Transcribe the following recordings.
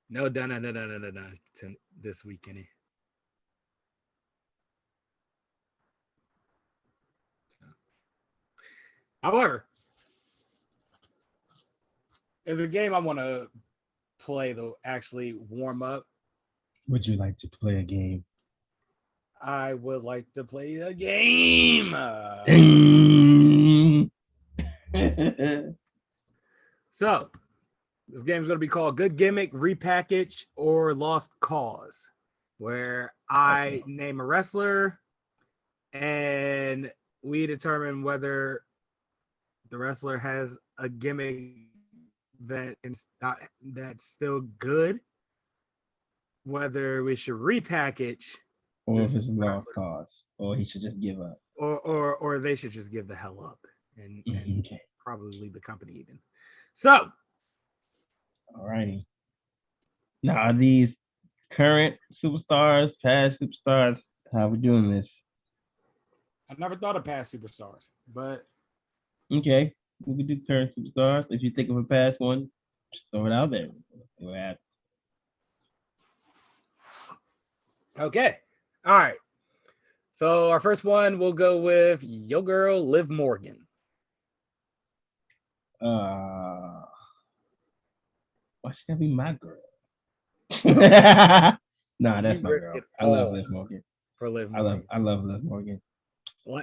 No. This week, Kenny. However, there's a game I want to play to actually warm up. Would you like to play a game? I would like to play a game. Ding. So, this game's going to be called Good Gimmick, Repackage, or Lost Cause, where I Okay. name a wrestler and we determine whether the wrestler has a gimmick that's still good, whether we should repackage Or if this it's a lost wrestler, cause, or he should just give up. or they should just give the hell up and Okay. probably leave the company even. So, Alrighty. Now, are these current superstars, past superstars? How we doing this? I never thought of past superstars, but Okay. We could do current superstars. If you think of a past one, just throw it out there. See what happens. okay. All right. So our first one, we'll go with Yo Girl Liv Morgan. Uh, why should that be my girl? Nah, You that's my risk girl. it I love all Liv Morgan. for Liv I love Morgan. I love Liv Morgan.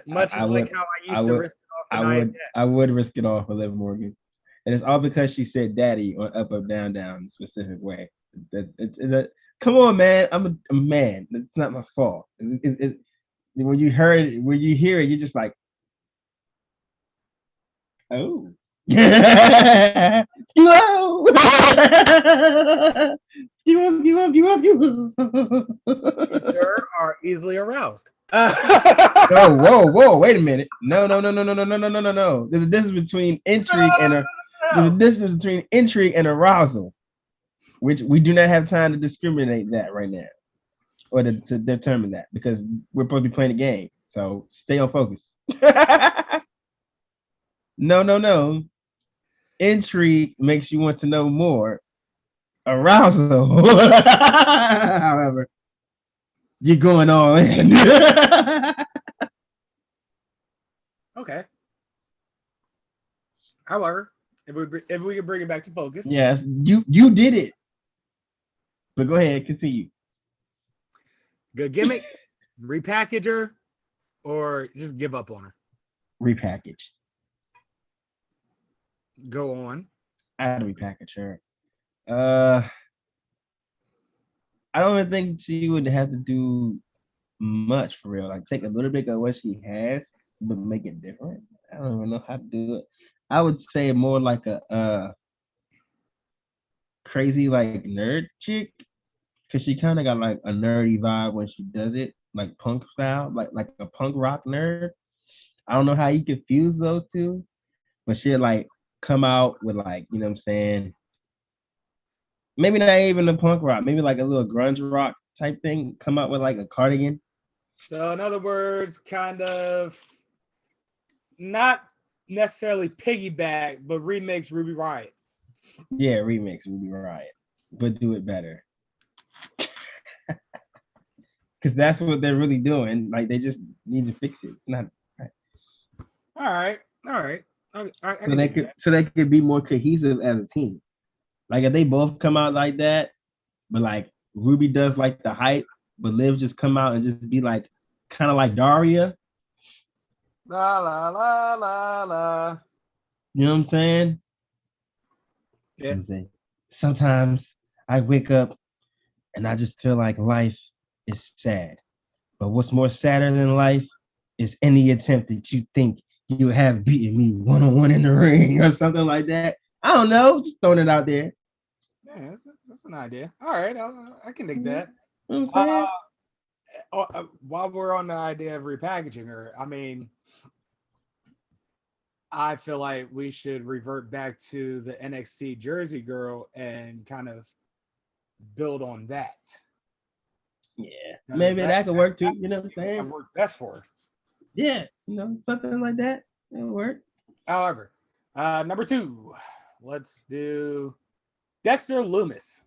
Much I like would how I I used to would risk it all for Nia Jax. I would risk it all for Liv Morgan. And it's all because she said daddy on up down down a specific way. Come on, man. I'm a man. It's not my fault. When you heard it, when you hear it, you're just like, oh. Whoa. You sure are easily aroused. No, whoa, wait a minute. No. There's a difference between intrigue and there's a difference between intrigue and arousal, which we do not have time to discriminate that right now or to determine that because we're supposed to be playing a game. So stay on focus. No. Intrigue makes you want to know more. Arousal, however, you're going all in. Okay. However, if we could bring it back to focus, Yes, you did it. But go ahead, continue. good gimmick, repackage her, or just give up on her. Repackage. Go on. I'd repackage her. Uh, I don't even think she would have to do much for real. Like take a little bit of what she has, but make it different. I don't even know how to do it. I would say more like a crazy like nerd chick, cause she kind of got like a nerdy vibe when she does it, like punk style, like a punk rock nerd. I don't know how you confuse those two, but she'll like come out with like you know what I'm saying. Maybe not even a punk rock, maybe like a little grunge rock type thing. Come out with like a cardigan. So, in other words, kind of not necessarily piggyback, but remix Ruby Riot. Yeah, remix would be right, but do it better. Because that's what they're really doing. Like they just need to fix it. It's not right. All right, all right. I So can they dig could that. so they could be more cohesive as a team. Like if they both come out like that, but like Ruby does like the hype, but Liv just come out and just be like kind of like Daria. La la la la la. You know what I'm saying? Yeah. And say, sometimes I wake up and I just feel like life is sad. But what's more sadder than life is any attempt that you think you have beaten me one on one in the ring or something like that. I don't know, just throwing it out there. Yeah, that's an idea. All right, I can dig You that. know what I'm Uh, saying? while we're on the idea of repackaging her, I mean, I feel like we should revert back to the NXT Jersey Girl and kind of build on that Yeah, because maybe that could work too. You know what I'm that saying? worked best for her. Yeah, something like that. It'll work. However, number two, let's do Dexter Loomis.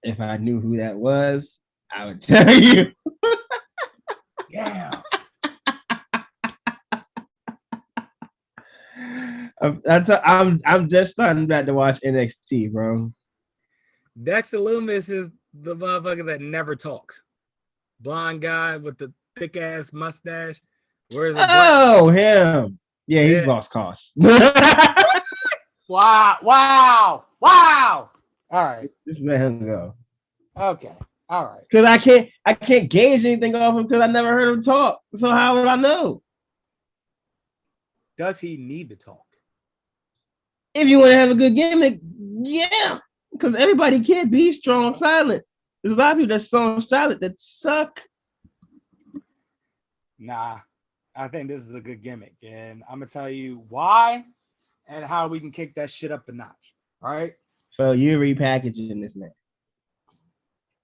If I knew who that was, I would tell you. Damn. I'm just starting back to watch NXT, bro. Dexter Loomis is the motherfucker that never talks. Blonde guy with the thick ass mustache. Where's a Oh, him. Yeah, he's lost cause. Wow. All right. Just let him go. Okay. All right. Because I can't gauge anything off him because I never heard him talk. So how would I know? Does he need to talk? If you want to have a good gimmick, yeah. Because everybody can't be strong silent. There's a lot of people that strong silent that suck. Nah, I think this is a good gimmick. And I'm going to tell you why and how we can kick that shit up a notch. All right. So you're repackaging this man.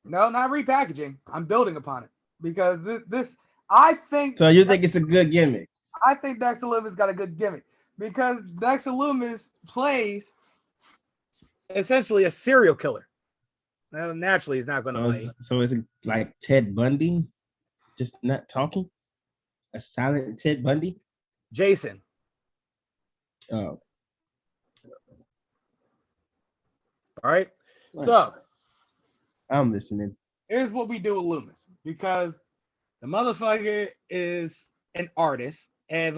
No, not repackaging. I'm building upon it because this I think. So you think it's a good gimmick? I think Dexter Loomis got a good gimmick because Dexter Loomis plays essentially a serial killer. Now, naturally, he's not going to play. So is it like Ted Bundy, just not talking? A silent Ted Bundy? Jason. Oh. All right. So I'm listening. Here's what we do with Loomis because the motherfucker is an artist and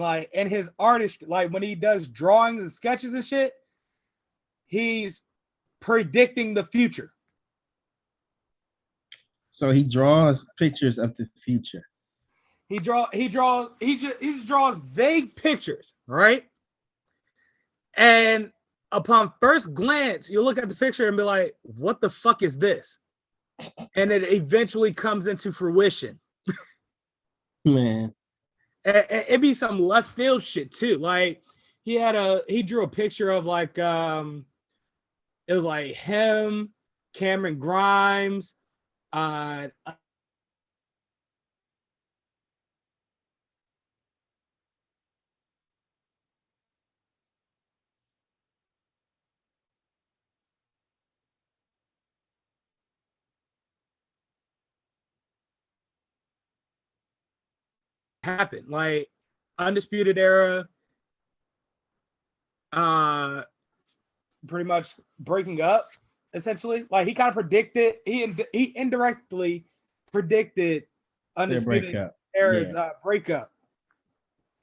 his artist, like when he does drawings and sketches and shit, he's predicting the future. So he draws pictures of the future. He just draws vague pictures, right? And upon first glance, you look at the picture and be like, what the fuck is this? And it eventually comes into fruition. Man. It'd be some left field shit too. Like he drew a picture of it was like him, Cameron Grimes, happened like Undisputed Era, pretty much breaking up essentially. Like he kind of predicted, he indirectly predicted Undisputed Era's breakup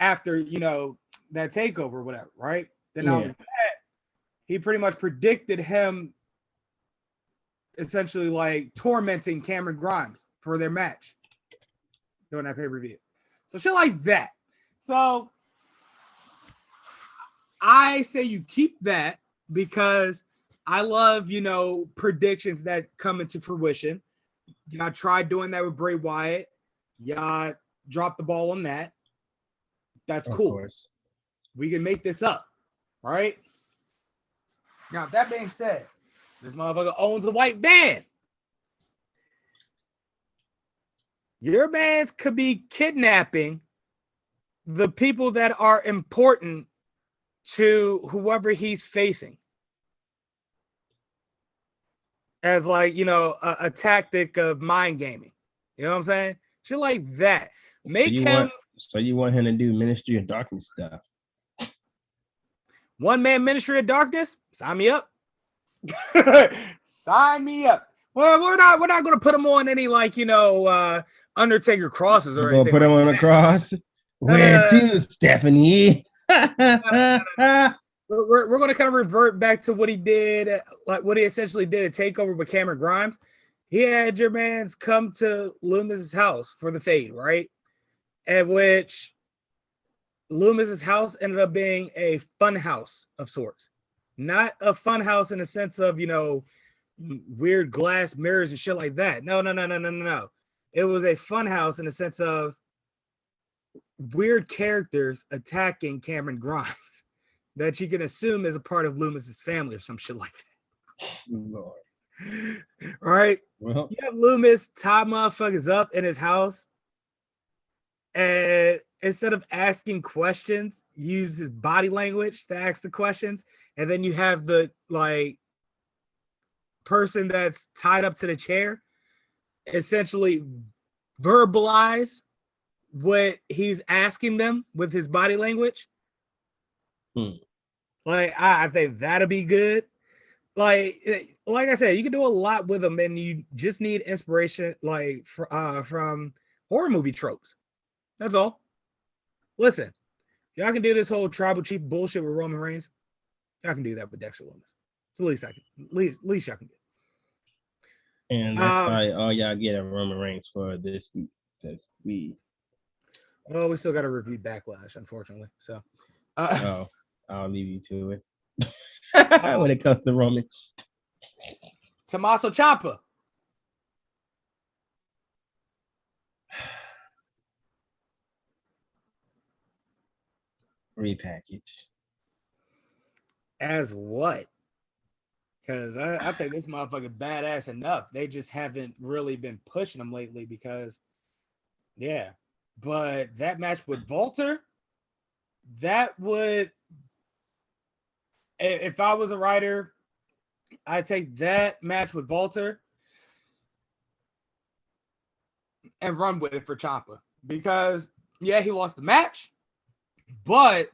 after that takeover or whatever, right? Then out of that, he pretty much predicted him essentially like tormenting Cameron Grimes for their match during that pay-per-view. So shit like that. So I say you keep that because I love, predictions that come into fruition. Y'all tried doing that with Bray Wyatt. Y'all dropped the ball on that. That's cool. Of course. We can make this up. All right. Now, that being said, this motherfucker owns a white van. Your mans could be kidnapping the people that are important to whoever he's facing as a tactic of mind gaming. You know what I'm saying? Shit like that. So you want him to do Ministry of Darkness stuff? One man Ministry of Darkness? Sign me up. Sign me up. Well, we're not going to put him on any Undertaker crosses or anything. Put him on a cross. Where to, Stephanie? We're going to kind of revert back to what he did, like what he essentially did at Takeover with Cameron Grimes. He had your mans come to Loomis's house for the fade, right? At which Loomis's house ended up being a fun house of sorts. Not a fun house in the sense of, weird glass mirrors and shit like that. No. It was a fun house in the sense of weird characters attacking Cameron Grimes that you can assume is a part of Loomis's family or some shit like that. Lord. All right. Well, you have Loomis tie motherfuckers up in his house, and instead of asking questions, use his body language to ask the questions, and then you have the person that's tied up to the chair essentially verbalize what he's asking them with his body language. Like, I think that'll be good. Like I said, you can do a lot with them, and you just need inspiration, like from horror movie tropes. That's all. Listen, y'all can do this whole tribal chief bullshit with Roman Reigns. Y'all can do that with Dexter Loomis. It's the least I can. Least y'all can do. And that's probably all y'all get at Roman Reigns for this week. Well, we still got to review Backlash, unfortunately. So, I'll leave you to it. When it comes to Roman, Tommaso Ciampa. Repackage. As what? Because I think this motherfucker badass enough. They just haven't really been pushing him lately because, yeah. But that match with Walter, that would, if I was a writer, I'd take that match with Walter and run with it for Ciampa. Because, yeah, he lost the match, but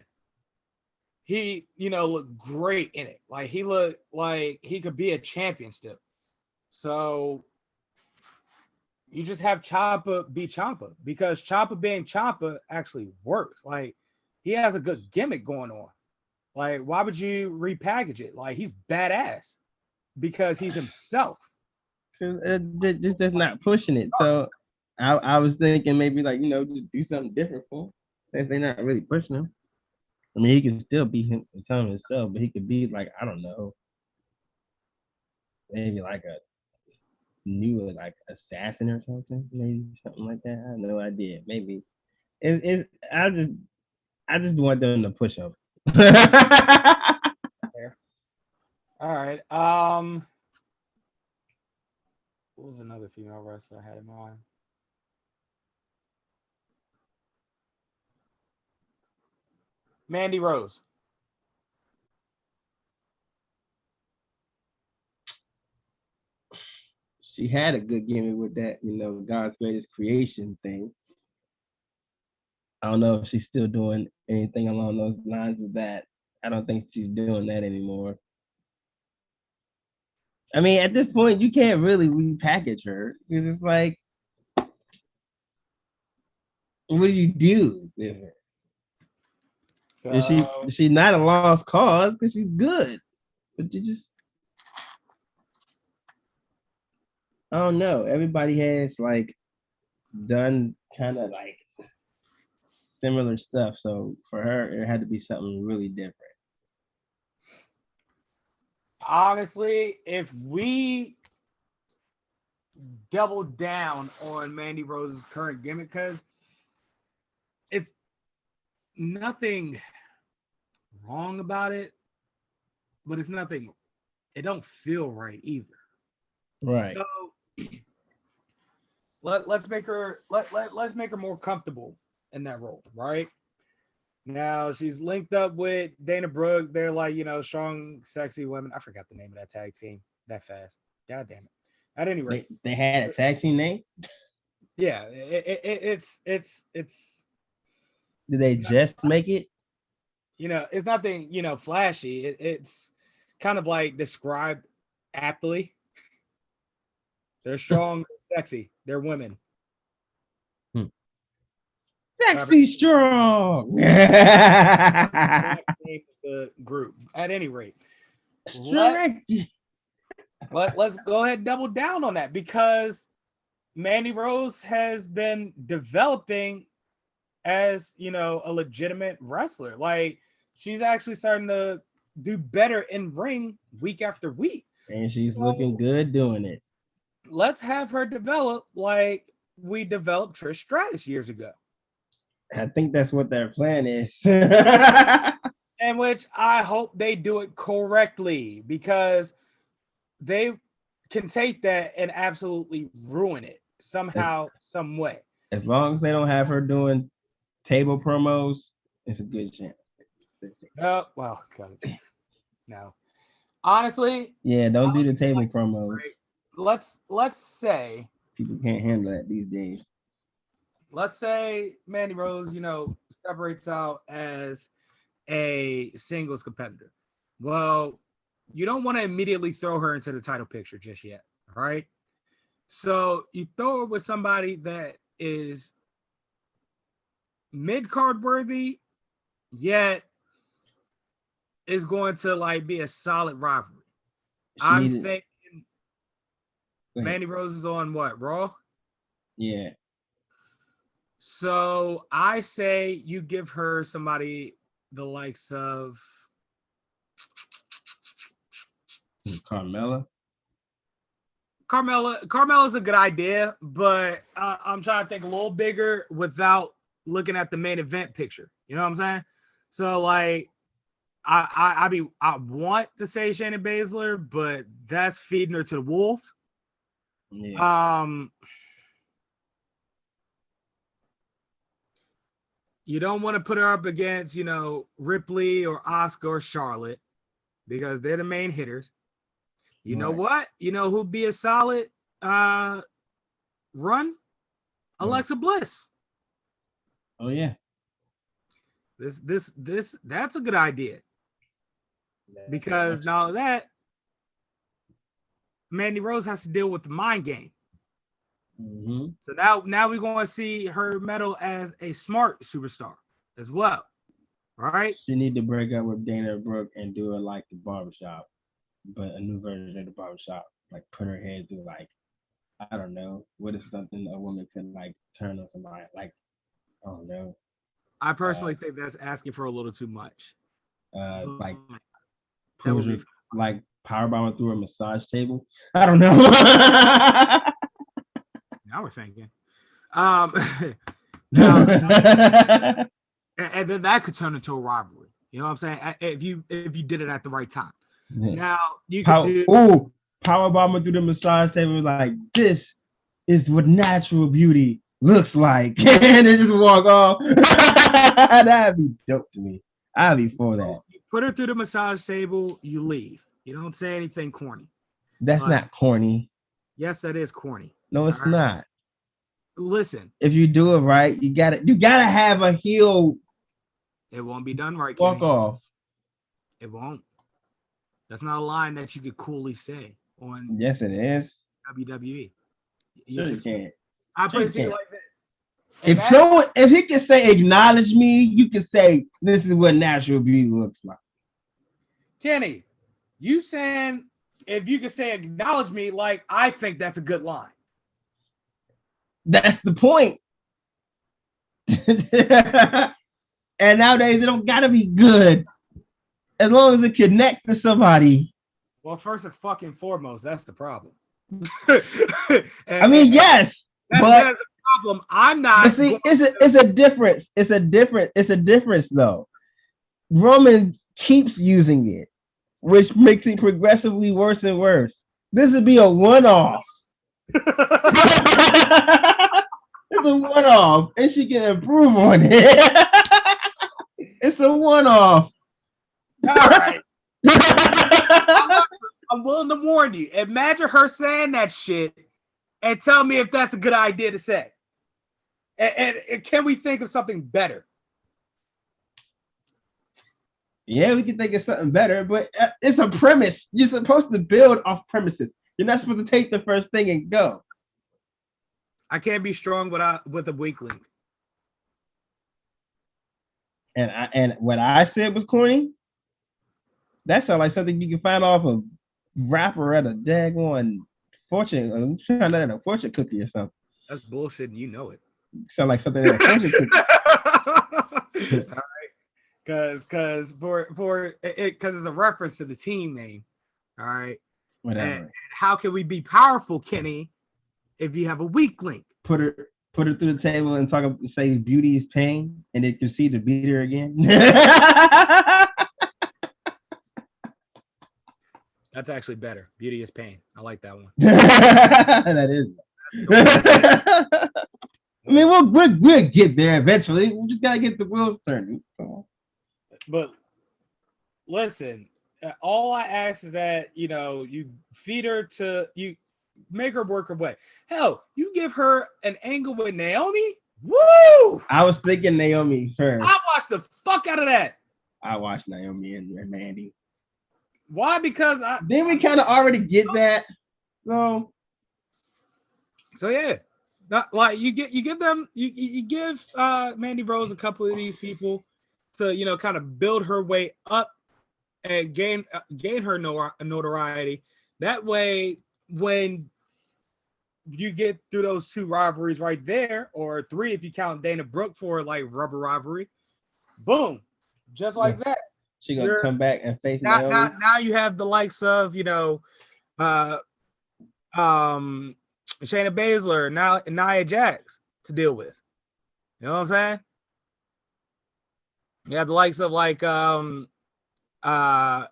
he, looked great in it. Like, he looked like he could be a champion still. So you just have Ciampa be Ciampa, because Ciampa being Ciampa actually works. Like, he has a good gimmick going on. Like, why would you repackage it? Like, he's badass because he's himself. Just not pushing it. So I was thinking maybe just do something different for him. If they're not really pushing him. I mean, he can still be himself, but he could be like, I don't know, maybe like a new assassin or something, maybe something like that. I have no idea. Maybe I just want them to push him. All right. What was another female wrestler I had in mind? Mandy Rose. She had a good gimmick with that, God's greatest creation thing. I don't know if she's still doing anything along those lines with that. I don't think she's doing that anymore. I mean, at this point, you can't really repackage her because it's like, what do you do with her? So, she's not a lost cause because she's good, but you just, I don't know. Everybody has done kind of similar stuff, so for her, it had to be something really different. Honestly, if we double down on Mandy Rose's current gimmick, because it's nothing wrong about it, but it's nothing, it don't feel right either. Right. So let's make her more comfortable in that role, right? Now she's linked up with Dana Brooke. They're strong, sexy women. I forgot the name of that tag team that fast. God damn it. At any rate, they had a tag team name. Yeah, it's. Did they just make it? It's nothing flashy. It's kind of described aptly. They're strong, sexy. They're women. Sexy strong. The group. At any rate, let's go ahead and double down on that, because Mandy Rose has been developing as a legitimate wrestler. Like, she's actually starting to do better in ring week after week, and she's looking good doing it. Let's have her develop like we developed Trish Stratus years ago. I think that's what their plan is. And which I hope they do it correctly, because they can take that and absolutely ruin it somehow, some way. As long as they don't have her doing table promos, it's a good chance. Oh, well, God. No. Honestly, Yeah, don't do the table promos. right, let's say People can't handle that these days. Mandy Rose, separates out as a singles competitor. Well, you don't want to immediately throw her into the title picture just yet, right? So you throw her with somebody that is mid card worthy, yet is going to like be a solid rivalry. I'm thinking Mandy Rose is on what, Raw? Yeah. So I say you give her somebody the likes of Carmella. Carmella's a good idea, but I'm trying to think a little bigger without looking at the main event picture. You know what I'm saying? So like, I want to say Shayna Baszler, but that's feeding her to the wolves. Yeah. You don't want to put her up against, Ripley or Asuka or Charlotte because they're the main hitters. You know what? You know who'd be a solid run? Alexa Bliss. Oh yeah. That's a good idea. Because now that Mandy Rose has to deal with the mind game. Mm-hmm. So now we're going to see her medal as a smart superstar as well. All right. She need to break up with Dana Brooke and do it like the barbershop, but a new version of the barbershop. Like put her head through like, I don't know, what is something a woman could like turn on somebody? Like, I don't know. I personally think that's asking for a little too much. Like that would be like powerbomb through a massage table. I don't know. Now we're thinking. Now, and then that could turn into a rivalry. You know what I'm saying? If you did it at the right time. Yeah. Now you could do powerbomb through the massage table. Like this is what natural beauty looks like, and they just walk off. That'd be dope to me. I'd be for that. You put her through the massage table, you leave. You don't say anything corny. That's not corny. Yes, that is corny. No, it's not. Listen, if you do it right, you gotta have a heel. It won't be done right. Walk off. It won't. That's not a line that you could coolly say on. Yes, it is. WWE. You just can't. I put it to you like this. If he can say acknowledge me, you can say this is what natural beauty looks like. Kenny, you saying if you can say acknowledge me, like I think that's a good line. That's the point. And nowadays it don't gotta be good. As long as it connects to somebody. Well, first and fucking foremost, that's the problem. Yes. That's the problem. I'm not. But see, it's a difference. It's a difference though. Roman keeps using it, which makes it progressively worse and worse. This would be a one-off. It's a one-off, and she can improve on it. It's a one-off. All right. I'm willing to warn you. Imagine her saying that shit and tell me if that's a good idea to say. And can we think of something better? Yeah, we can think of something better, but it's a premise. You're supposed to build off premises. You're not supposed to take the first thing and go. I can't be strong with a weak link. And what I said was corny. That sounds like something you can find off a rapper at a daggone fortune. Trying to a fortune cookie or something. That's bullshit, and you know it. Sound like something at a fortune cookie. All right, because it's a reference to the team name. All right. Whatever. And how can we be powerful, Kenny, if you have a weak link? Put her through the table and say beauty is pain, and then proceed to beat her again. That's actually better. Beauty is pain. I like that one. That is. I mean, we'll get there eventually. We just gotta get the wheels turning. But listen, all I ask is that you feed her you make her work her way. Hell, you give her an angle with Naomi. Woo! I was thinking Naomi first. I watched the fuck out of that. I watched Naomi and Mandy. Why? Because then we kind of already get that. So yeah. Not, like you give Mandy Rose a couple of these people to kind of build her way up and gain her notoriety. That way, when you get through those 2 rivalries right there, or 3 if you count Dana Brooke for like rubber rivalry, boom, just like that. She gonna come back and face now you have the likes of Shayna Baszler, now Nia Jax to deal with. You know what I'm saying? You have the likes of like I'm not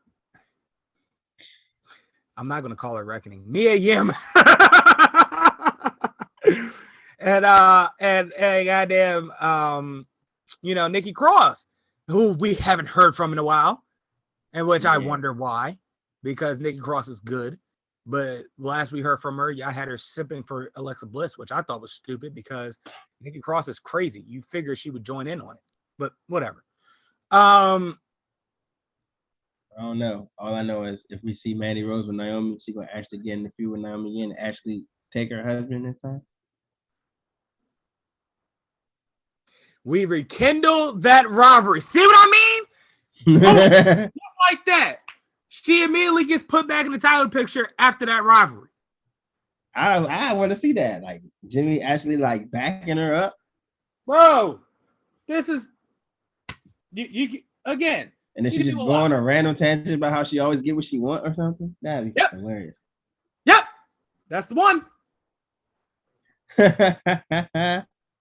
gonna call her Reckoning, Mia Yim. and goddamn Nikki Cross, who we haven't heard from in a while, and which I wonder why, because Nikki Cross is good. But last we heard from her, I had her sipping for Alexa Bliss, which I thought was stupid because Nikki Cross is crazy. You figure she would join in on it, but whatever. I don't know. All I know is if we see Mandy Rose with Naomi, she's gonna actually get in the feud with Naomi again and actually take her husband this time. We rekindle that rivalry. See what I mean? Like that. She immediately gets put back in the title picture after that rivalry. I want to see that. Like Jimmy actually like backing her up. Bro, this is you again. And then she just go on a random tangent about how she always get what she want or something. That'd be hilarious. Yep. That's the one. All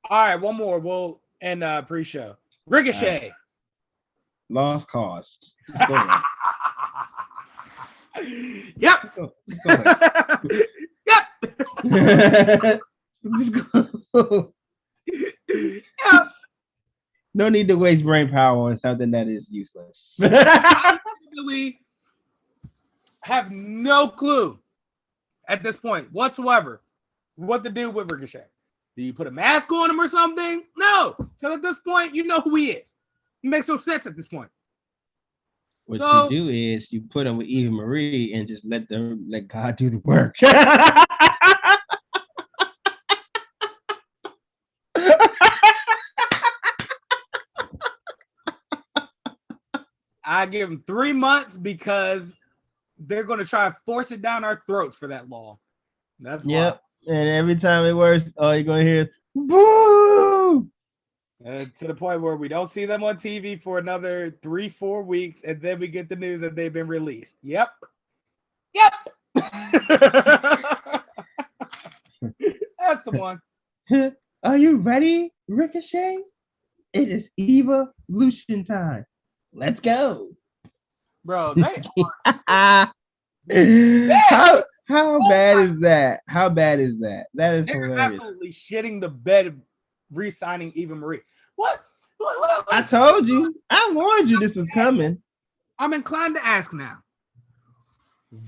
right, one more. We'll end pre-show. Ricochet. Lost cause. Yep. Yep. Yep. No need to waste brain power on something that is useless. I really have no clue at this point whatsoever what to do with Ricochet. Do you put a mask on him or something? No. So at this point, you know who he is. It makes no sense at this point. What you do is you put him with Eva Marie and just let God do the work. I give them 3 months because they're going to try and force it down our throats for that long. That's why. And every time it works, all you're going to hear is boo! To the point where we don't see them on TV for another 3-4 weeks, and then we get the news that they've been released. Yep. That's the one. Are you ready, Ricochet? It is evolution time. Let's go. Bro, they are... How bad is that? How bad is that? That is They're hilarious. absolutely shitting the bed of re-signing Eva Marie. What? I told you. I warned you this was coming. I'm inclined to ask now.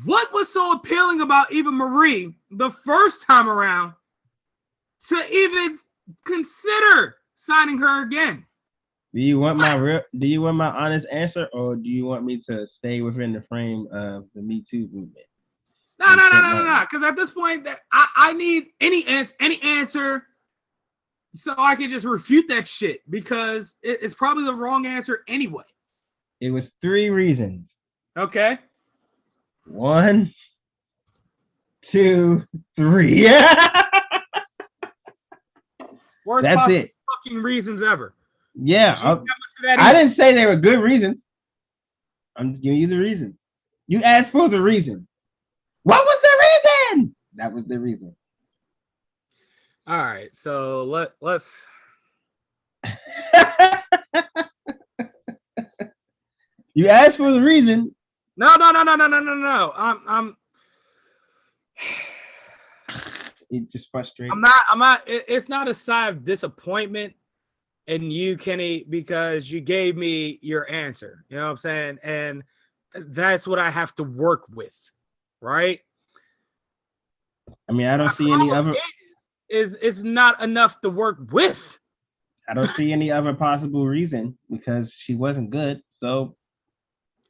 What was so appealing about Eva Marie the first time around to even consider signing her again? Do you want my honest answer, or do you want me to stay within the frame of the Me Too movement? No. Because at this point, I need any answer so I can just refute that shit because it's probably the wrong answer anyway. It was 3 reasons. Okay. 1, 2, 3. Yeah. Worst That's possible it. Fucking reasons ever. Yeah. I didn't say they were good reasons. I'm giving you the reason. You asked for the reason. What was the reason? That was the reason. All right, so let's. You asked for the reason. No. I'm. It's just frustrating. I'm not. It's not a sign of disappointment in you, Kenny, because you gave me your answer. You know what I'm saying? And that's what I have to work with, right? I mean, I don't see any other. It's not enough to work with. I don't see any other possible reason because she wasn't good. So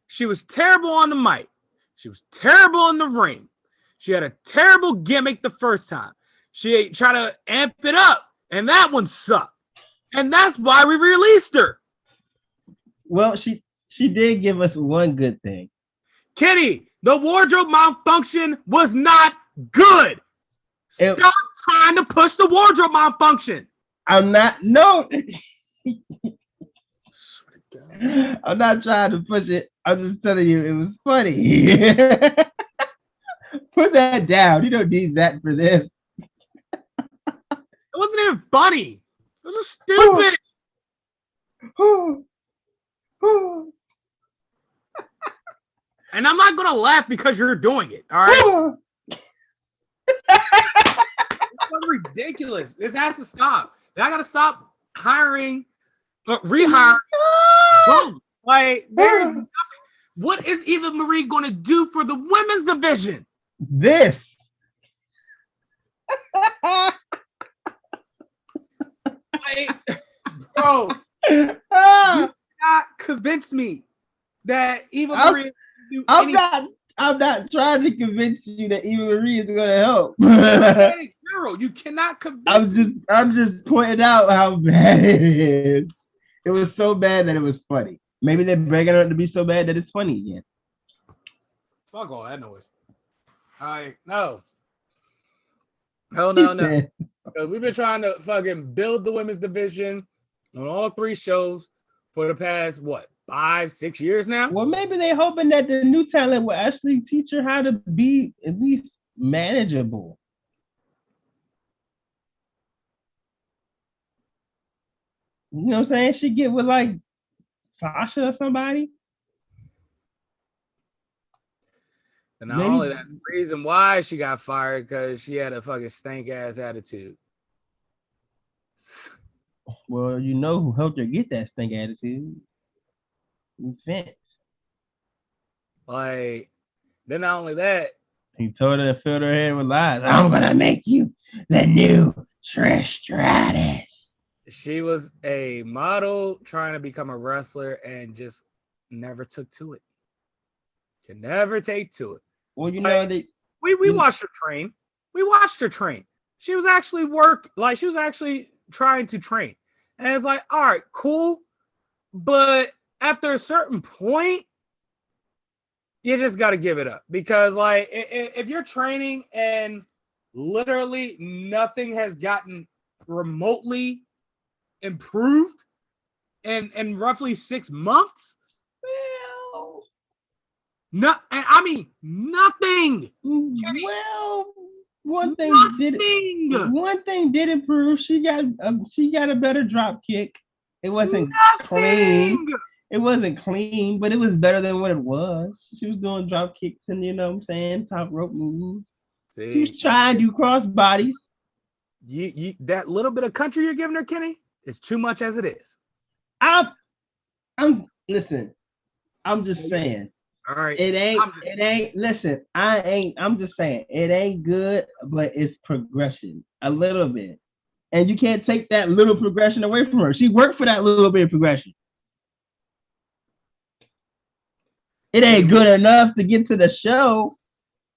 she was terrible on the mic. She was terrible in the ring. She had a terrible gimmick the first time. She tried to amp it up, and that one sucked. And that's why we released her. Well, she did give us one good thing. Kenny, the wardrobe malfunction was not good. Stop trying to push the wardrobe malfunction. I'm not. No. I'm not trying to push it. I'm just telling you it was funny. Put that down. You don't need that for this. It wasn't even funny. It was just stupid. And I'm not gonna laugh because you're doing it. All right. It's ridiculous. This has to stop. I gotta stop hiring, rehiring. Like there's nothing. What is Eva Marie gonna do for the women's division? This. Like, bro, you cannot convince me that Eva Marie. I'm not trying to convince you that Eva Marie is gonna help. You cannot convince I'm just pointing out how bad it is. It was so bad that it was funny. Maybe they're breaking it to be so bad that it's funny again. Fuck all that noise. No. Hell no. Because we've been trying to fucking build the women's division on all 3 shows for the past, 5-6 years now? Well, maybe they're hoping that the new talent will actually teach her how to be at least manageable. You know what I'm saying? She get with like Sasha or somebody. And not only that, the reason why she got fired because she had a fucking stank ass attitude. Well, you know who helped her get that stink attitude? Vince. Like, then not only that, he told her to fill her head with lies. I'm gonna make you the new Trish Stratus. She was a model trying to become a wrestler and just never took to it. Can never take to it. Well, you know that we watched her train. We watched her train. She was actually she was actually trying to train. And it's like, all right, cool. But after a certain point, you just got to give it up. Because like if you're training and literally nothing has gotten remotely improved in roughly 6 months, nothing. Well, one thing did improve. She got a better drop kick. It wasn't clean. It wasn't clean, but it was better than what it was. She was doing drop kicks and top rope moves. See, she was trying to do cross bodies. You that little bit of country you're giving her, Kenny, is too much as it is. Listen. I'm just saying. All right. I'm just saying it ain't good, but it's progression a little bit. And you can't take that little progression away from her. She worked for that little bit of progression. It ain't good enough to get to the show,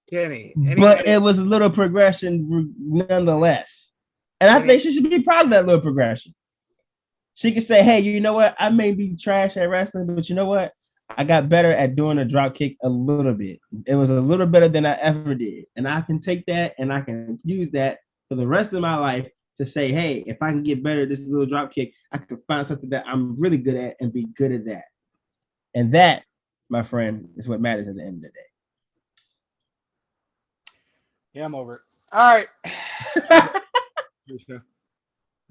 Kenny, but it was a little progression nonetheless. And I think she should be proud of that little progression. She could say, hey, you know what? I may be trash at wrestling, but you know what? I got better at doing a drop kick a little bit. It was a little better than I ever did. And I can take that and I can use that for the rest of my life to say, hey, if I can get better at this little drop kick, I can find something that I'm really good at and be good at that. And that, my friend, is what matters at the end of the day. Yeah, I'm over it. All right.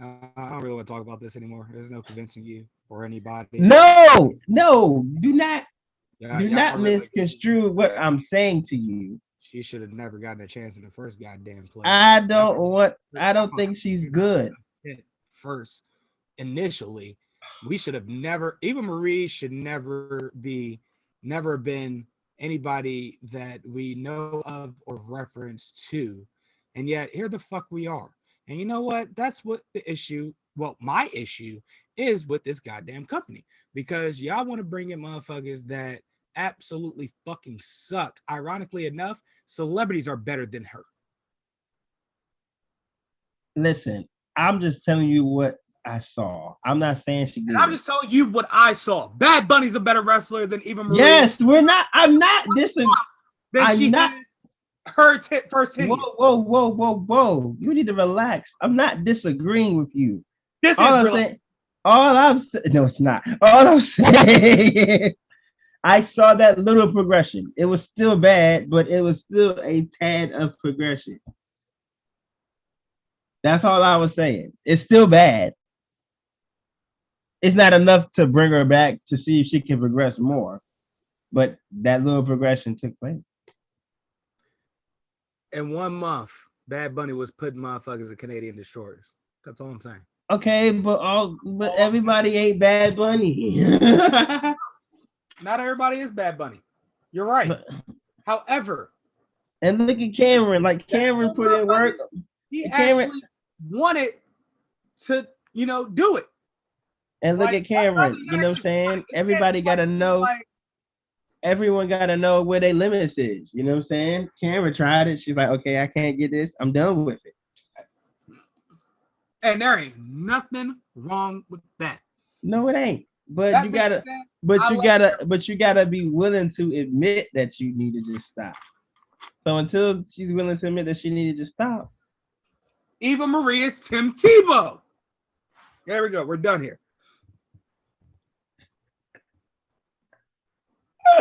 I don't really want to talk about this anymore. There's no convincing you or anybody. No, do not misconstrue what I'm saying to you. She should have never gotten a chance in the first goddamn play. I don't think she's good. First, initially, we should have never. Eva Marie should never been anybody that we know of or reference to. And yet here the fuck we are. And you know what? That's what the issue, well, my issue is with this goddamn company. Because y'all want to bring in motherfuckers that absolutely fucking suck. Ironically enough, celebrities are better than her. Listen, I'm just telling you what I saw. I'm not saying she did. I'm just telling you what I saw. Bad Bunny's a better wrestler than Eva Marie. Yes, we're not. I'm not disagreeing. I'm not. Her first tenure. Whoa. You need to relax. I'm not disagreeing with you. This is really. All I'm saying. No, it's not. All I'm saying. I saw that little progression. It was still bad, but it was still a tad of progression. That's all I was saying. It's still bad. It's not enough to bring her back to see if she can progress more. But that little progression took place. In 1 month, Bad Bunny was putting motherfuckers in Canadian destroyers. That's all I'm saying. Okay, but everybody ain't Bad Bunny. Not everybody is Bad Bunny. You're right. However, and look at Cameron. Like Cameron put in work. He actually wanted to, do it. And look at Cameron. You know what I'm saying? Everybody got to know. Everyone got to know where their limits is. You know what I'm saying? Cameron tried it. She's like, okay, I can't get this. I'm done with it. And there ain't nothing wrong with that. No, it ain't. But you gotta be willing to admit that you need to just stop. So until she's willing to admit that she needed to stop. Eva Marie is Tim Tebow. There we go. We're done here.